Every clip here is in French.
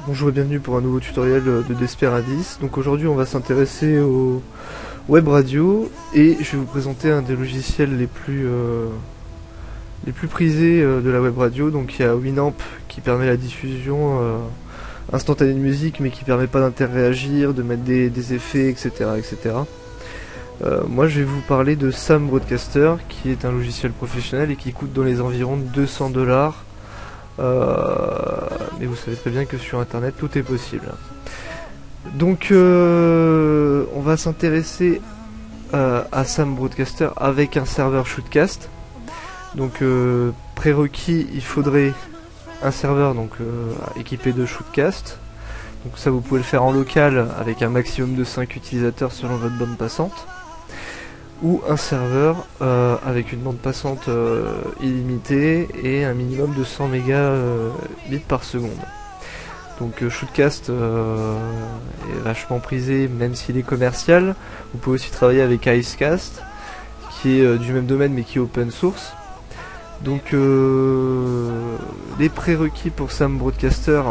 Bonjour et bienvenue pour un nouveau tutoriel de Desperadis. Donc aujourd'hui on va s'intéresser au web radio et je vais vous présenter un des logiciels les plus prisés de la web radio. Donc il y a Winamp qui permet la diffusion instantanée de musique mais qui permet pas d'interréagir, de mettre des effets, etc. etc. Moi je vais vous parler de Sam Broadcaster qui est un logiciel professionnel et qui coûte dans les environs de 200$. Mais vous savez très bien que sur internet tout est possible. Donc on va s'intéresser à Sam Broadcaster avec un serveur Shootcast. Donc prérequis, il faudrait un serveur équipé de Shootcast. Donc ça vous pouvez le faire en local avec un maximum de 5 utilisateurs selon votre bande passante. Ou un serveur avec une bande passante illimitée et un minimum de 100 mégabits par seconde. Donc Shootcast est vachement prisé même s'il est commercial. Vous pouvez aussi travailler avec Icecast qui est du même domaine mais qui est open source. Donc les prérequis pour Sam Broadcaster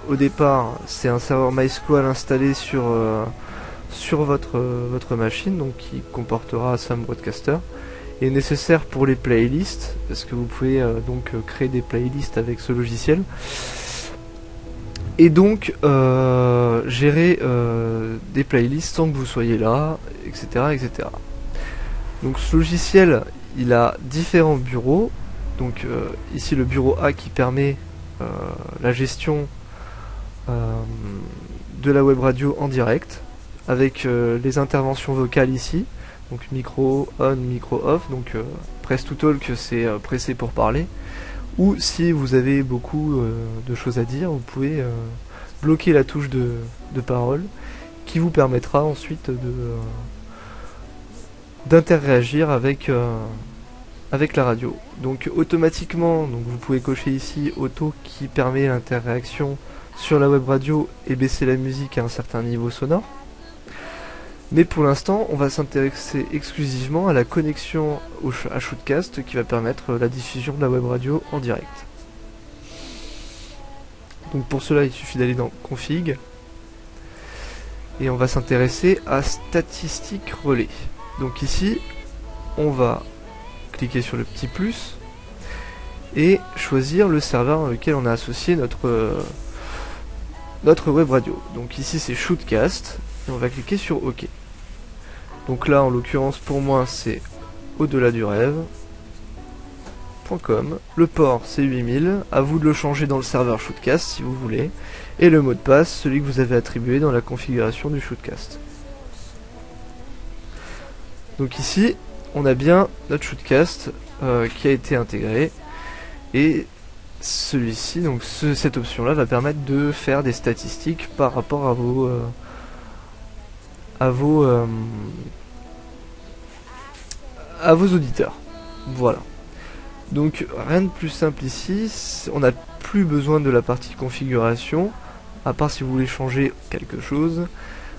au départ c'est un serveur MySQL installé sur votre machine, donc qui comportera Sam Broadcaster, est nécessaire pour les playlists, parce que vous pouvez créer des playlists avec ce logiciel, et donc gérer des playlists sans que vous soyez là, etc. etc. Donc ce logiciel, il a différents bureaux, donc ici le bureau A qui permet la gestion de la web radio en direct, avec les interventions vocales ici, donc micro on, micro off, donc press to talk c'est presser pour parler, ou si vous avez beaucoup de choses à dire, vous pouvez bloquer la touche de parole qui vous permettra ensuite d'interréagir avec la radio. Donc automatiquement, vous pouvez cocher ici auto qui permet l'interréaction sur la web radio et baisser la musique à un certain niveau sonore. Mais pour l'instant, on va s'intéresser exclusivement à la connexion à Shootcast qui va permettre la diffusion de la web radio en direct. Donc pour cela, il suffit d'aller dans Config et on va s'intéresser à Statistiques relais. Donc ici, on va cliquer sur le petit plus et choisir le serveur dans lequel on a associé notre web radio. Donc ici, c'est Shootcast. Et on va cliquer sur OK. Donc là, en l'occurrence, pour moi, c'est au-delà du rêve.com. Le port, c'est 8000. À vous de le changer dans le serveur Shootcast si vous voulez. Et le mot de passe, celui que vous avez attribué dans la configuration du Shootcast. Donc ici, on a bien notre Shootcast qui a été intégré. Et celui-ci, donc cette option-là, va permettre de faire des statistiques par rapport à vos auditeurs. Voilà. Donc rien de plus simple ici, on n'a plus besoin de la partie configuration, à part si vous voulez changer quelque chose.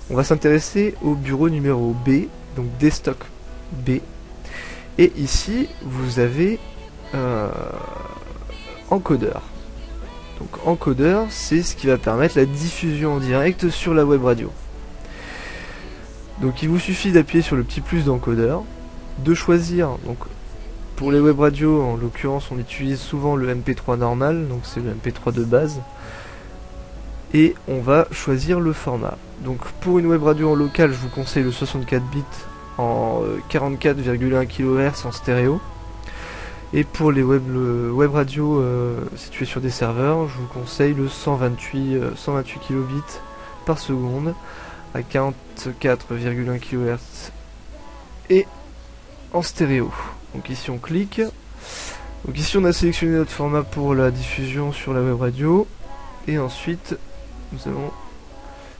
On va s'intéresser au bureau numéro B, donc desktop B. Et ici, vous avez encodeur. Donc encodeur, c'est ce qui va permettre la diffusion en direct sur la web radio. Donc il vous suffit d'appuyer sur le petit plus d'encodeur, de choisir, donc pour les web radios en l'occurrence on utilise souvent le MP3 normal, donc c'est le MP3 de base, et on va choisir le format. Donc pour une web radio en local, je vous conseille le 64 bits en 44,1 kHz en stéréo, et pour les web radios situés sur des serveurs, je vous conseille le 128 kilobits par seconde à 44,1 kHz et en stéréo. Donc ici on clique. Donc ici on a sélectionné notre format pour la diffusion sur la web radio. Et ensuite nous allons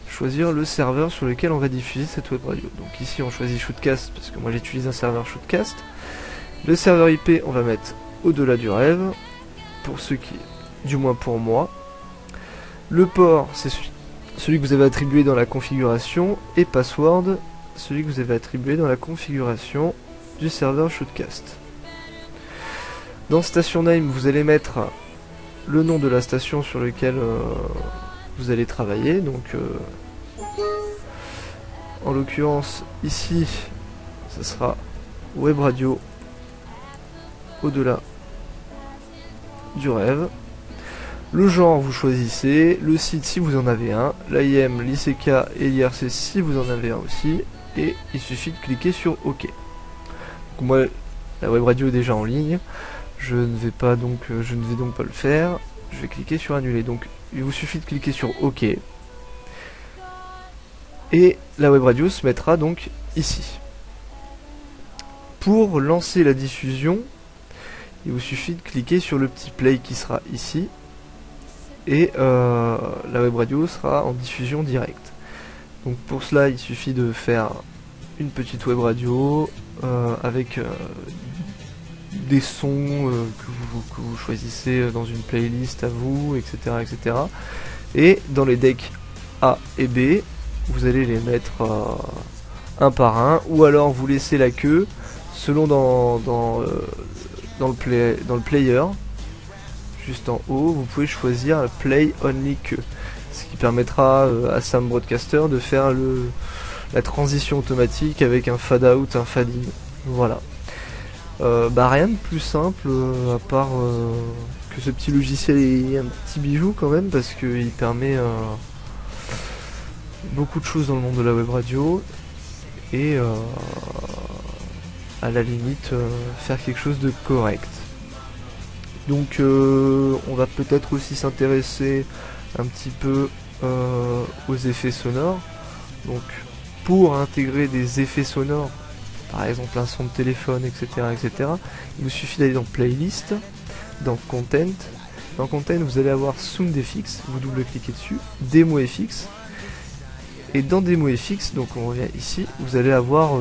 choisir le serveur sur lequel on va diffuser cette web radio. Donc ici on choisit Shootcast parce que moi j'utilise un serveur Shootcast. Le serveur IP on va mettre au-delà du rêve, pour ceux qui, du moins pour moi. Le port c'est celui que vous avez attribué dans la configuration, et password, celui que vous avez attribué dans la configuration du serveur Shootcast. Dans station name, vous allez mettre le nom de la station sur lequel vous allez travailler. Donc en l'occurrence ici ça sera web radio au-delà du rêve. Le genre vous choisissez, le site si vous en avez un, l'IM, l'ICK et l'IRC si vous en avez un aussi, et il suffit de cliquer sur OK. Donc moi la web radio est déjà en ligne, je ne vais donc pas le faire, je vais cliquer sur annuler. Donc il vous suffit de cliquer sur OK. Et la web radio se mettra donc ici. Pour lancer la diffusion, il vous suffit de cliquer sur le petit play qui sera ici. Et la web radio sera en diffusion directe. Donc pour cela il suffit de faire une petite web radio avec des sons que vous choisissez dans une playlist à vous, etc. etc. Et dans les decks A et B, vous allez les mettre un par un, ou alors vous laissez la queue selon dans le player. Juste en haut, vous pouvez choisir Play Only Que, ce qui permettra à Sam Broadcaster de faire la transition automatique avec un fade out, un fade in. Voilà. Rien de plus simple à part que ce petit logiciel est un petit bijou quand même, parce qu'il permet beaucoup de choses dans le monde de la web radio et à la limite faire quelque chose de correct. Donc on va peut-être aussi s'intéresser un petit peu aux effets sonores. Donc pour intégrer des effets sonores, par exemple un son de téléphone, etc., etc., il vous suffit d'aller dans Playlist, dans Content. Dans Content, vous allez avoir SoundFX, vous double-cliquez dessus, DemoFX. Et dans DemoFX, donc on revient ici, vous allez avoir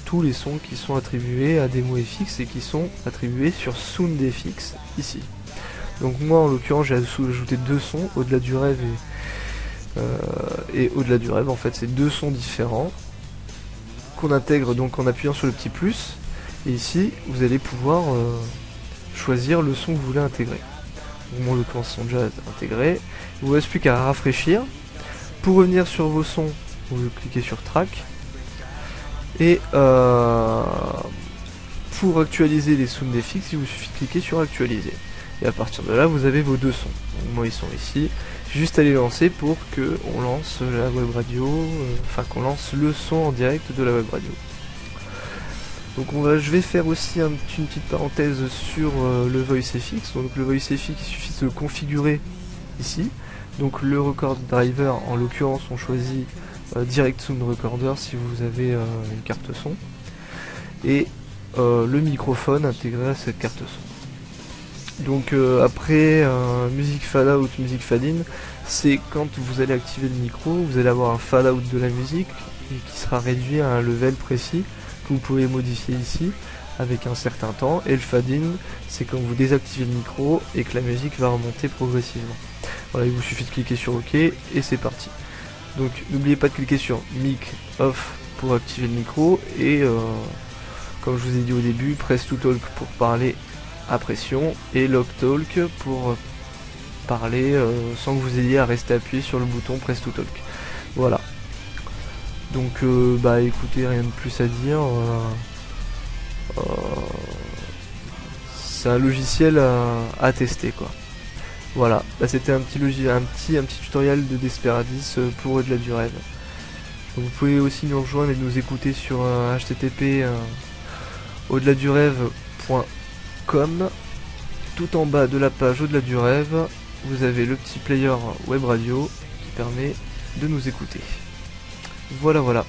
tous les sons qui sont attribués à DemoFX et qui sont attribués sur SoundFX ici. Donc moi en l'occurrence j'ai ajouté deux sons, au-delà du rêve et au-delà du rêve. En fait c'est deux sons différents qu'on intègre donc en appuyant sur le petit plus. Et ici vous allez pouvoir choisir le son que vous voulez intégrer. Donc moi en l'occurrence ils sont déjà intégrés. Il vous reste plus qu'à rafraîchir. Pour revenir sur vos sons, vous cliquez sur Track. Et pour actualiser les SoundFX, il vous suffit de cliquer sur Actualiser. Et à partir de là, vous avez vos deux sons. Donc moi, ils sont ici. Juste à les lancer pour que on lance la web radio, qu'on lance le son en direct de la web radio. Donc je vais faire aussi une petite parenthèse sur le VoiceFX. Donc le VoiceFX, il suffit de le configurer ici. Donc le record driver, en l'occurrence on choisit Direct Sound Recorder si vous avez une carte son, et le microphone intégré à cette carte son. Donc après musique fade out, musique fade in, c'est quand vous allez activer le micro, vous allez avoir un fade out de la musique qui sera réduit à un level précis que vous pouvez modifier ici avec un certain temps, et le fade in c'est quand vous désactivez le micro et que la musique va remonter progressivement. Voilà, il vous suffit de cliquer sur OK et c'est parti. Donc n'oubliez pas de cliquer sur Mic Off pour activer le micro, et comme je vous ai dit au début, Press to Talk pour parler à pression, et Lock Talk pour parler sans que vous ayez à rester appuyé sur le bouton Press to Talk. Voilà. Donc écoutez, rien de plus à dire. C'est un logiciel à tester quoi. Voilà, c'était un petit tutoriel de Desperadis pour au-delà du rêve. Donc vous pouvez aussi nous rejoindre et nous écouter sur http au-delà du rêve.com. Tout en bas de la page au-delà du rêve, vous avez le petit player web radio qui permet de nous écouter. Voilà, voilà.